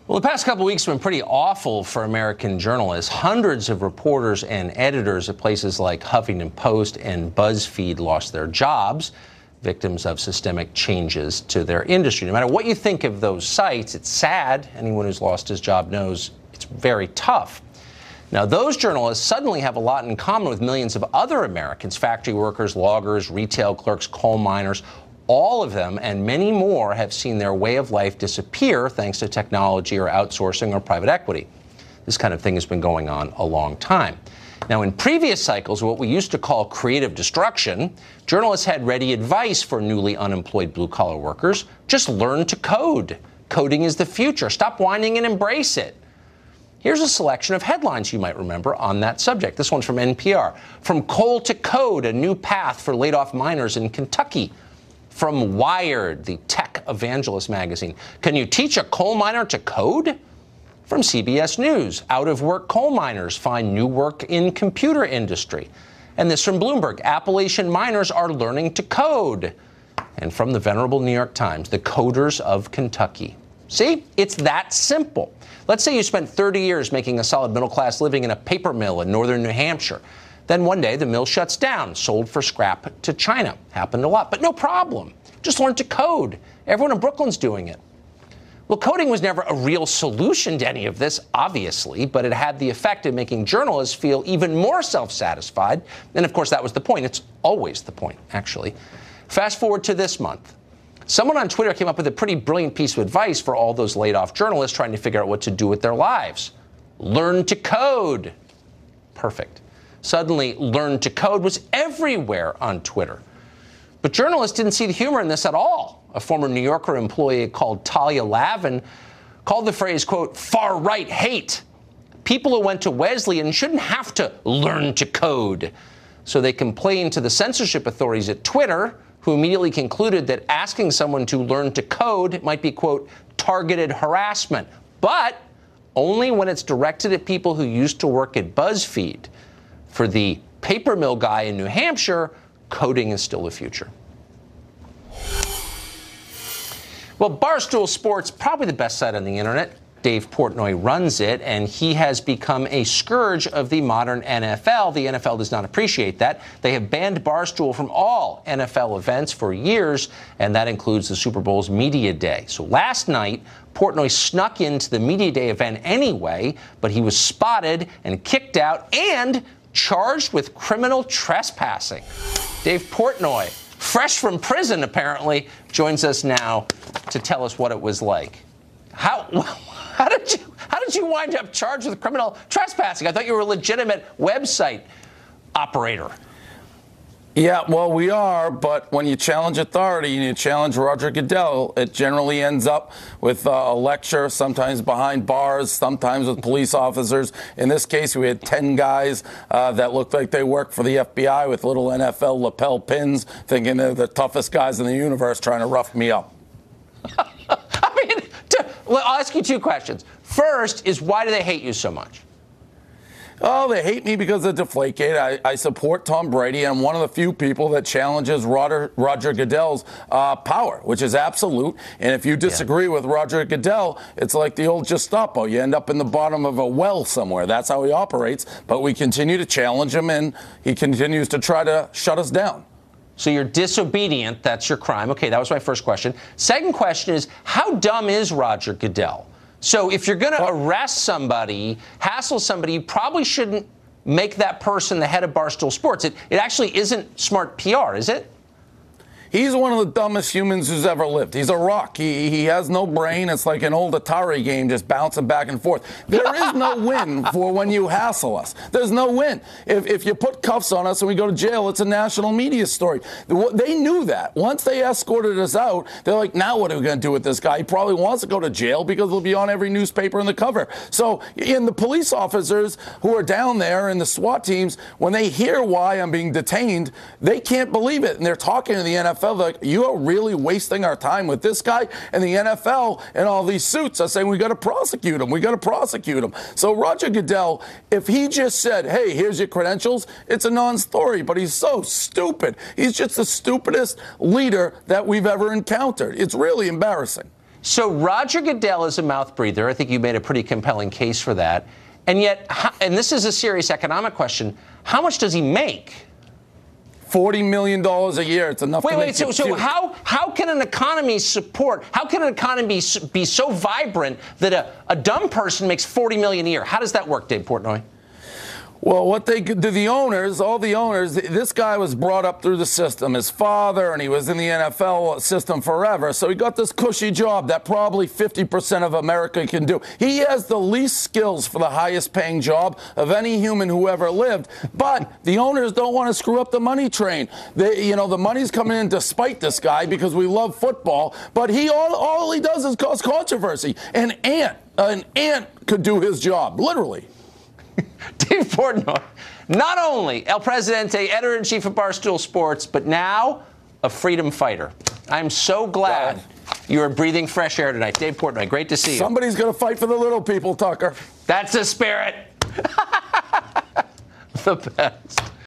Well, the past couple of weeks have been pretty awful for American journalists. Hundreds of reporters and editors at places like Huffington Post and BuzzFeed lost their jobs, victims of systemic changes to their industry. No matter what you think of those sites, it's sad. Anyone who's lost his job knows it's very tough. Now, those journalists suddenly have a lot in common with millions of other Americans: factory workers, loggers, retail clerks, coal miners. All of them and many more have seen their way of life disappear thanks to technology or outsourcing or private equity. This kind of thing has been going on a long time. Now, in previous cycles, what we used to call creative destruction, journalists had ready advice for newly unemployed blue-collar workers. Just learn to code. Coding is the future. Stop whining and embrace it. Here's a selection of headlines you might remember on that subject. This one's from NPR. From coal to code, a new path for laid-off miners in Kentucky. From Wired, the tech evangelist magazine. Can you teach a coal miner to code? From CBS News, out-of-work coal miners find new work in computer industry. And this from Bloomberg, Appalachian miners are learning to code. And from the venerable New York Times, the coders of Kentucky. See, it's that simple. Let's say you spent 30 years making a solid middle-class living in a paper mill in northern New Hampshire. Then one day, the mill shuts down, sold for scrap to China. Happened a lot, but no problem. Just learn to code. Everyone in Brooklyn's doing it. Well, coding was never a real solution to any of this, obviously, but it had the effect of making journalists feel even more self-satisfied. And, of course, that was the point. It's always the point, actually. Fast forward to this month. Someone on Twitter came up with a pretty brilliant piece of advice for all those laid-off journalists trying to figure out what to do with their lives. Learn to code. Perfect. Suddenly, learn to code was everywhere on Twitter. But journalists didn't see the humor in this at all. A former New Yorker employee called Talia Lavin called the phrase, quote, far-right hate. People who went to Wesleyan shouldn't have to learn to code. So they complained to the censorship authorities at Twitter, who immediately concluded that asking someone to learn to code might be, quote, targeted harassment. But only when it's directed at people who used to work at BuzzFeed. For the paper mill guy in New Hampshire, coding is still the future. Well, Barstool Sports, probably the best site on the internet. Dave Portnoy runs it, and he has become a scourge of the modern NFL. The NFL does not appreciate that. They have banned Barstool from all NFL events for years, and that includes the Super Bowl's Media Day. So last night, Portnoy snuck into the Media Day event anyway, but he was spotted and kicked out and charged with criminal trespassing. Dave Portnoy, fresh from prison apparently, joins us now to tell us what it was like. How did you wind up charged with criminal trespassing? I thought you were a legitimate website operator. Yeah, well, we are, but when you challenge authority and you challenge Roger Goodell, it generally ends up with a lecture, sometimes behind bars, sometimes with police officers. In this case, we had 10 guys that looked like they worked for the FBI with little NFL lapel pins, thinking they're the toughest guys in the universe, trying to rough me up. Well, I'll ask you two questions. First is, why do they hate you so much? Oh, they hate me because of Deflategate. I support Tom Brady. I'm one of the few people that challenges Roger Goodell's power, which is absolute. And if you disagree with Roger Goodell, it's like the old Gestapo. You end up in the bottom of a well somewhere. That's how he operates. But we continue to challenge him, and he continues to try to shut us down. So you're disobedient. That's your crime. Okay, that was my first question. Second question is, how dumb is Roger Goodell? So if you're going to arrest somebody, hassle somebody, you probably shouldn't make that person the head of Barstool Sports. It actually isn't smart PR, is it? He's one of the dumbest humans who's ever lived. He's a rock. He has no brain. It's like an old Atari game just bouncing back and forth. There is no win for when you hassle us. There's no win. If you put cuffs on us and we go to jail, it's a national media story. They knew that. Once they escorted us out, they're like, now what are we going to do with this guy? He probably wants to go to jail because he'll be on every newspaper in the cover. So in the police officers who are down there and the SWAT teams, when they hear why I'm being detained, they can't believe it. And they're talking to the NFL. Like, you are really wasting our time with this guy. And the NFL and all these suits are saying, we got to prosecute him. We got to prosecute him. So Roger Goodell, if he just said, hey, here's your credentials, it's a non-story. But he's so stupid. He's just the stupidest leader that we've ever encountered. It's really embarrassing. So Roger Goodell is a mouth breather. I think you made a pretty compelling case for that. And yet, and this is a serious economic question, how much does he make? $40 million a year. It's enough to make so how can an economy be so vibrant that a dumb person makes $40 million a year? How does that work, Dave Portnoy? Well, what they do, the owners, all the owners, this guy was brought up through the system. His father, and he was in the NFL system forever. So he got this cushy job that probably 50% of America can do. He has the least skills for the highest paying job of any human who ever lived. But the owners don't want to screw up the money train. The money's coming in to spite this guy because we love football. But all he does is cause controversy. An ant could do his job, literally. Dave Portnoy, not only El Presidente, editor-in-chief of Barstool Sports, but now a freedom fighter. I'm so glad you are breathing fresh air tonight. Dave Portnoy, great to see you. Somebody's going to fight for the little people, Tucker. That's the spirit. The best.